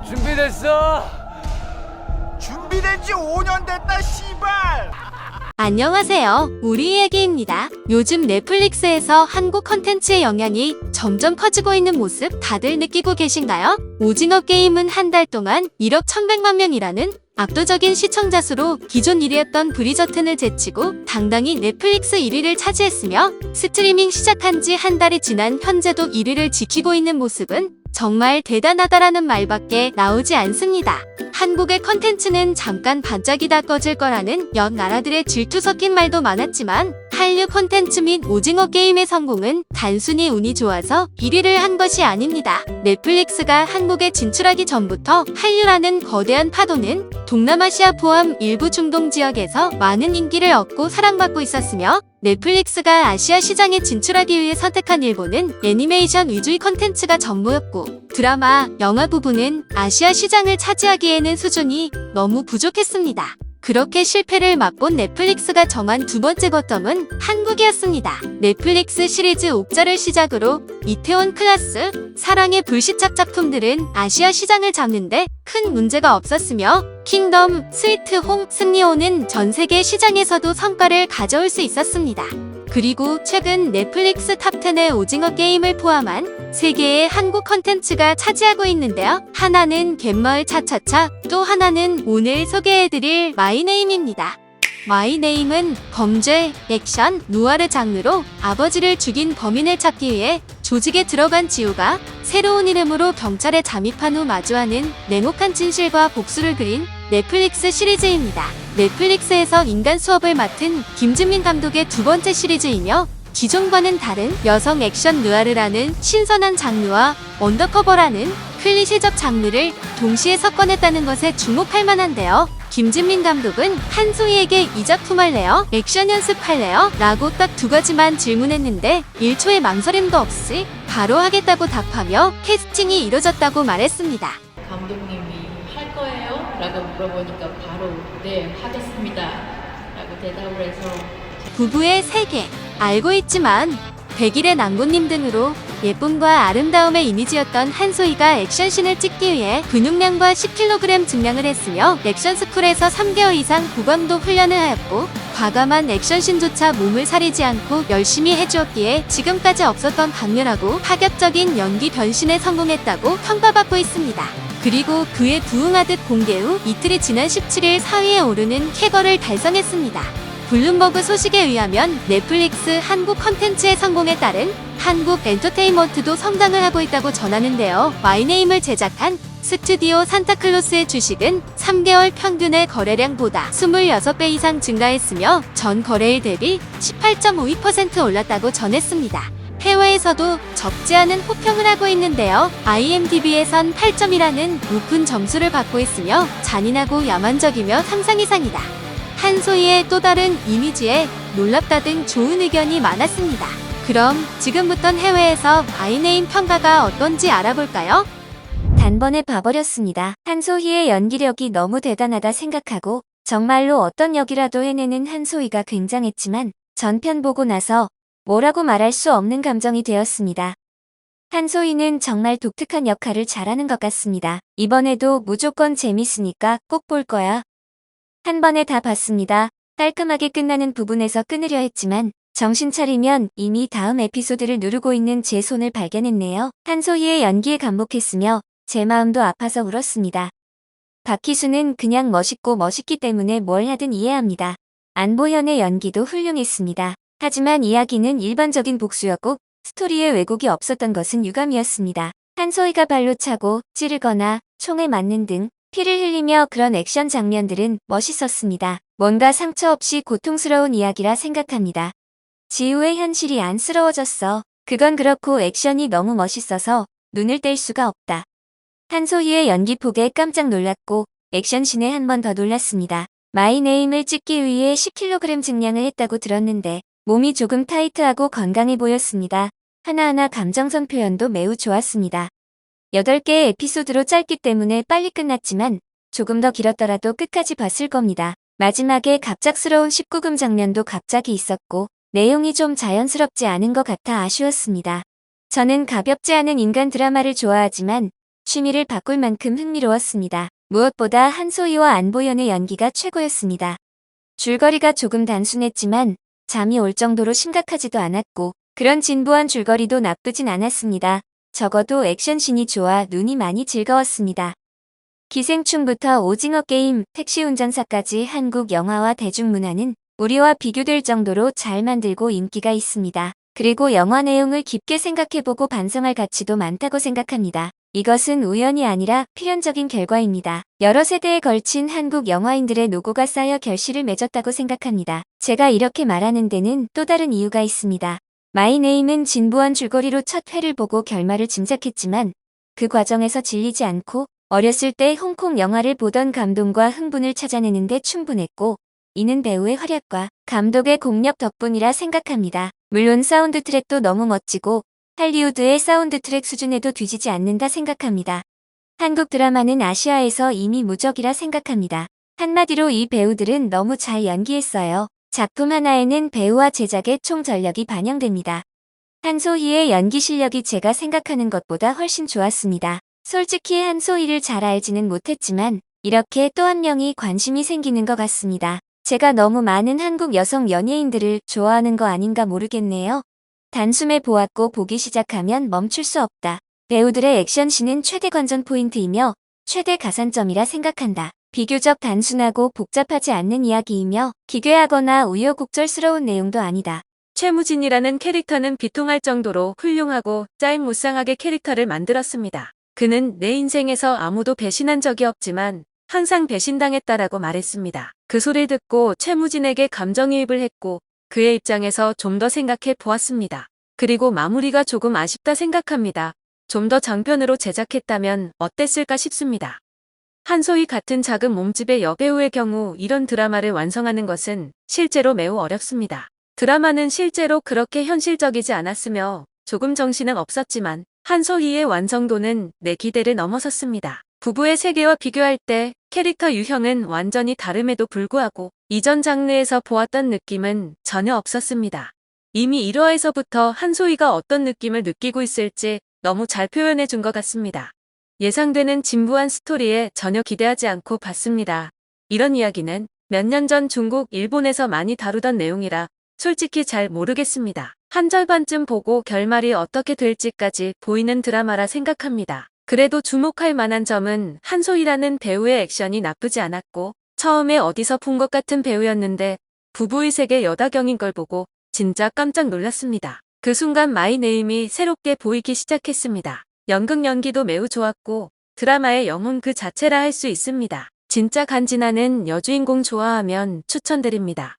준비됐어? 준비된 지 5년 됐다 씨발. 안녕하세요. 우리 얘기입니다. 요즘 넷플릭스에서 한국 컨텐츠의 영향이 점점 커지고 있는 모습 다들 느끼고 계신가요? 오징어 게임은 한 달 동안 1억 1100만 명이라는 압도적인 시청자 수로 기존 1위였던 브리저튼을 제치고 당당히 넷플릭스 1위를 차지했으며 스트리밍 시작한 지 한 달이 지난 현재도 1위를 지키고 있는 모습은 정말 대단하다라는 말밖에 나오지 않습니다. 한국의 컨텐츠는 잠깐 반짝이다 꺼질 거라는 옆 나라들의 질투 섞인 말도 많았지만 한류 콘텐츠 및 오징어 게임의 성공은 단순히 운이 좋아서 1위를 한 것이 아닙니다. 넷플릭스가 한국에 진출하기 전부터 한류라는 거대한 파도는 동남아시아 포함 일부 중동 지역에서 많은 인기를 얻고 사랑받고 있었으며 넷플릭스가 아시아 시장에 진출하기 위해 선택한 일본은 애니메이션 위주의 컨텐츠가 전부였고 드라마, 영화 부분은 아시아 시장을 차지하기에는 수준이 너무 부족했습니다. 그렇게 실패를 맛본 넷플릭스가 정한 두 번째 거점은 한국이었습니다. 넷플릭스 시리즈 옥자를 시작으로 이태원 클라스, 사랑의 불시착 작품들은 아시아 시장을 잡는데 큰 문제가 없었으며 킹덤, 스위트 홈, 승리호는 전 세계 시장에서도 성과를 가져올 수 있었습니다. 그리고 최근 넷플릭스 탑10의 오징어 게임을 포함한 3개의 한국 컨텐츠가 차지하고 있는데요. 하나는 갯마을 차차차, 또 하나는 오늘 소개해드릴 마이네임입니다. 마이네임은 범죄, 액션, 누아르 장르로 아버지를 죽인 범인을 찾기 위해 조직에 들어간 지우가 새로운 이름으로 경찰에 잠입한 후 마주하는 냉혹한 진실과 복수를 그린 넷플릭스 시리즈입니다. 넷플릭스에서 인간 수업을 맡은 김진민 감독의 두 번째 시리즈이며 기존과는 다른 여성 액션 느와르라는 신선한 장르와 언더커버라는 클리셰적 장르를 동시에 섞어냈다는 것에 주목할 만한데요. 김진민 감독은 한소희에게 이 작품 할래요? 액션 연습할래요? 라고 딱 두 가지만 질문했는데 1초의 망설임도 없이 바로 하겠다고 답하며 캐스팅이 이뤄졌다고 말했습니다. 감독님이 할 거예요? 라고 물어보니까 바로 네 하겠습니다 라고 대답을 해서 부부의 세계 알고 있지만 100일의 낭고님 등으로 예쁨과 아름다움의 이미지였던 한소희가 액션씬을 찍기 위해 근육량과 10kg 증량을 했으며 액션스쿨에서 3개월 이상 고강도 훈련을 하였고 과감한 액션씬조차 몸을 사리지 않고 열심히 해주었기에 지금까지 없었던 강렬하고 파격적인 연기 변신에 성공했다고 평가받고 있습니다. 그리고 그에 부응하듯 공개 후 이틀이 지난 17일 4위에 오르는 쾌거를 달성했습니다. 블룸버그 소식에 의하면 넷플릭스 한국 컨텐츠의 성공에 따른 한국 엔터테인먼트도 성장을 하고 있다고 전하는데요. 마이네임을 제작한 스튜디오 산타클로스의 주식은 3개월 평균의 거래량보다 26배 이상 증가했으며 전 거래일 대비 18.52% 올랐다고 전했습니다. 해외에서도 적지 않은 호평을 하고 있는데요. IMDb에선 8점이라는 높은 점수를 받고 있으며 잔인하고 야만적이며 상상 이상이다. 한소희의 또 다른 이미지에 놀랍다 등 좋은 의견이 많았습니다. 그럼 지금부턴 해외에서 마이네임 평가가 어떤지 알아볼까요? 단번에 봐버렸습니다. 한소희의 연기력이 너무 대단하다 생각하고 정말로 어떤 역이라도 해내는 한소희가 굉장했지만 전편 보고 나서 뭐라고 말할 수 없는 감정이 되었습니다. 한소희는 정말 독특한 역할을 잘하는 것 같습니다. 이번에도 무조건 재밌으니까 꼭 볼 거야. 한 번에 다 봤습니다. 깔끔하게 끝나는 부분에서 끊으려 했지만 정신 차리면 이미 다음 에피소드를 누르고 있는 제 손을 발견했네요. 한소희의 연기에 감복했으며 제 마음도 아파서 울었습니다. 박희수는 그냥 멋있고 멋있기 때문에 뭘 하든 이해합니다. 안보현의 연기도 훌륭했습니다. 하지만 이야기는 일반적인 복수였고 스토리에 왜곡이 없었던 것은 유감이었습니다. 한소희가 발로 차고 찌르거나 총에 맞는 등 피를 흘리며 그런 액션 장면들은 멋있었습니다. 뭔가 상처 없이 고통스러운 이야기라 생각합니다. 지우의 현실이 안쓰러워졌어. 그건 그렇고 액션이 너무 멋있어서 눈을 뗄 수가 없다. 한소희의 연기폭에 깜짝 놀랐고 액션씬에 한 번 더 놀랐습니다. 마이네임을 찍기 위해 10kg 증량을 했다고 들었는데 몸이 조금 타이트하고 건강해 보였습니다. 하나하나 감정선 표현도 매우 좋았습니다. 8개의 에피소드로 짧기 때문에 빨리 끝났지만 조금 더 길었더라도 끝까지 봤을 겁니다. 마지막에 갑작스러운 19금 장면도 갑자기 있었고 내용이 좀 자연스럽지 않은 것 같아 아쉬웠습니다. 저는 가볍지 않은 인간 드라마를 좋아하지만 취미를 바꿀 만큼 흥미로웠습니다. 무엇보다 한소희와 안보현의 연기가 최고였습니다. 줄거리가 조금 단순했지만 잠이 올 정도로 심각하지도 않았고 그런 진부한 줄거리도 나쁘진 않았습니다. 적어도 액션씬이 좋아 눈이 많이 즐거웠습니다. 기생충부터 오징어 게임, 택시 운전사까지 한국 영화와 대중문화는 우리와 비교될 정도로 잘 만들고 인기가 있습니다. 그리고 영화 내용을 깊게 생각해보고 반성할 가치도 많다고 생각합니다. 이것은 우연이 아니라 필연적인 결과입니다. 여러 세대에 걸친 한국 영화인들의 노고가 쌓여 결실을 맺었다고 생각합니다. 제가 이렇게 말하는 데는 또 다른 이유가 있습니다. 마이 네임은 진부한 줄거리로 첫 회를 보고 결말을 짐작했지만 그 과정에서 질리지 않고 어렸을 때 홍콩 영화를 보던 감동과 흥분을 찾아내는데 충분했고 이는 배우의 활약과 감독의 공력 덕분이라 생각합니다. 물론 사운드 트랙도 너무 멋지고 할리우드의 사운드 트랙 수준에도 뒤지지 않는다 생각합니다. 한국 드라마는 아시아에서 이미 무적이라 생각합니다. 한마디로 이 배우들은 너무 잘 연기했어요. 작품 하나에는 배우와 제작의 총 전력이 반영됩니다. 한소희의 연기 실력이 제가 생각하는 것보다 훨씬 좋았습니다. 솔직히 한소희를 잘 알지는 못했지만 이렇게 또 한 명이 관심이 생기는 것 같습니다. 제가 너무 많은 한국 여성 연예인들을 좋아하는 거 아닌가 모르겠네요. 단숨에 보았고 보기 시작하면 멈출 수 없다. 배우들의 액션씬은 최대 관전 포인트이며 최대 가산점이라 생각한다. 비교적 단순하고 복잡하지 않는 이야기이며 기괴하거나 우여곡절스러운 내용도 아니다. 최무진이라는 캐릭터는 비통할 정도로 훌륭하고 짜임무쌍하게 캐릭터를 만들었습니다. 그는 내 인생에서 아무도 배신한 적이 없지만 항상 배신당했다라고 말했습니다. 그 소리를 듣고 최무진에게 감정이입을 했고 그의 입장에서 좀 더 생각해 보았습니다. 그리고 마무리가 조금 아쉽다 생각합니다. 좀 더 장편으로 제작했다면 어땠을까 싶습니다. 한소희 같은 작은 몸집의 여배우의 경우 이런 드라마를 완성하는 것은 실제로 매우 어렵습니다. 드라마는 실제로 그렇게 현실적이지 않았으며 조금 정신은 없었지만 한소희의 완성도는 내 기대를 넘어섰습니다. 부부의 세계와 비교할 때 캐릭터 유형은 완전히 다름에도 불구하고 이전 장르에서 보았던 느낌은 전혀 없었습니다. 이미 1화에서부터 한소희가 어떤 느낌을 느끼고 있을지 너무 잘 표현해 준 것 같습니다. 예상되는 진부한 스토리에 전혀 기대하지 않고 봤습니다. 이런 이야기는 몇 년 전 중국, 일본에서 많이 다루던 내용이라 솔직히 잘 모르겠습니다. 한 절반쯤 보고 결말이 어떻게 될지까지 보이는 드라마라 생각합니다. 그래도 주목할 만한 점은 한소희라는 배우의 액션이 나쁘지 않았고 처음에 어디서 본 것 같은 배우였는데 부부의 세계 여다경인 걸 보고 진짜 깜짝 놀랐습니다. 그 순간 마이 네임이 새롭게 보이기 시작했습니다. 연극 연기도 매우 좋았고 드라마의 영혼 그 자체라 할 수 있습니다. 진짜 간지나는 여주인공 좋아하면 추천드립니다.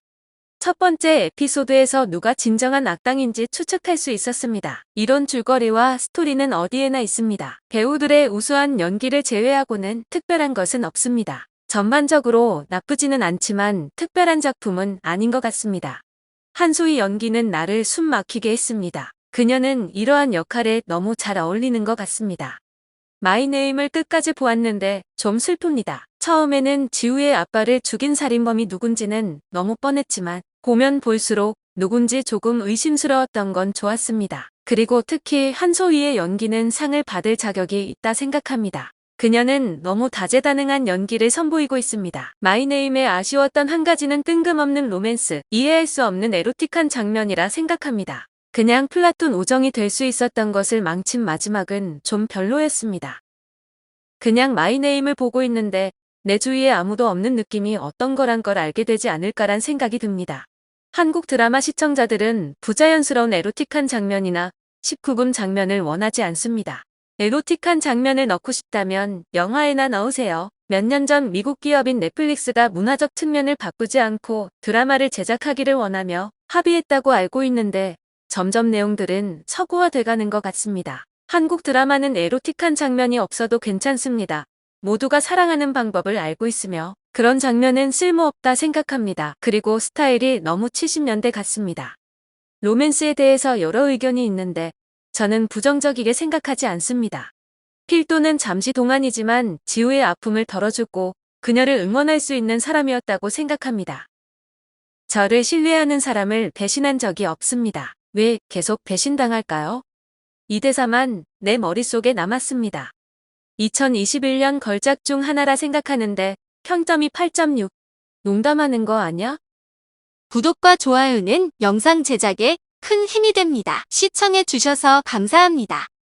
첫 번째 에피소드에서 누가 진정한 악당인지 추측할 수 있었습니다. 이런 줄거리와 스토리는 어디에나 있습니다. 배우들의 우수한 연기를 제외하고는 특별한 것은 없습니다. 전반적으로 나쁘지는 않지만 특별한 작품은 아닌 것 같습니다. 한소희 연기는 나를 숨 막히게 했습니다. 그녀는 이러한 역할에 너무 잘 어울리는 것 같습니다. 마이 네임을 끝까지 보았는데 좀 슬픕니다. 처음에는 지우의 아빠를 죽인 살인범이 누군지는 너무 뻔했지만 보면 볼수록 누군지 조금 의심스러웠던 건 좋았습니다. 그리고 특히 한소희의 연기는 상을 받을 자격이 있다 생각합니다. 그녀는 너무 다재다능한 연기를 선보이고 있습니다. 마이 네임에 아쉬웠던 한 가지는 뜬금없는 로맨스, 이해할 수 없는 에로틱한 장면이라 생각합니다. 그냥 플라톤 우정이 될 수 있었던 것을 망친 마지막은 좀 별로였습니다. 그냥 마이 네임을 보고 있는데 내 주위에 아무도 없는 느낌이 어떤 거란 걸 알게 되지 않을까란 생각이 듭니다. 한국 드라마 시청자들은 부자연스러운 에로틱한 장면이나 19금 장면을 원하지 않습니다. 에로틱한 장면을 넣고 싶다면 영화에나 넣으세요. 몇 년 전 미국 기업인 넷플릭스가 문화적 측면을 바꾸지 않고 드라마를 제작하기를 원하며 합의했다고 알고 있는데 점점 내용들은 서구화돼가는 것 같습니다. 한국 드라마는 에로틱한 장면이 없어도 괜찮습니다. 모두가 사랑하는 방법을 알고 있으며 그런 장면은 쓸모없다 생각합니다. 그리고 스타일이 너무 70년대 같습니다. 로맨스에 대해서 여러 의견이 있는데 저는 부정적이게 생각하지 않습니다. 필도는 잠시 동안이지만 지우의 아픔을 덜어주고 그녀를 응원할 수 있는 사람이었다고 생각합니다. 저를 신뢰하는 사람을 배신한 적이 없습니다. 왜 계속 배신당할까요? 이 대사만 내 머릿속에 남았습니다. 2021년 걸작 중 하나라 생각하는데 평점이 8.6. 농담하는 거 아냐? 구독과 좋아요는 영상 제작에 큰 힘이 됩니다. 시청해 주셔서 감사합니다.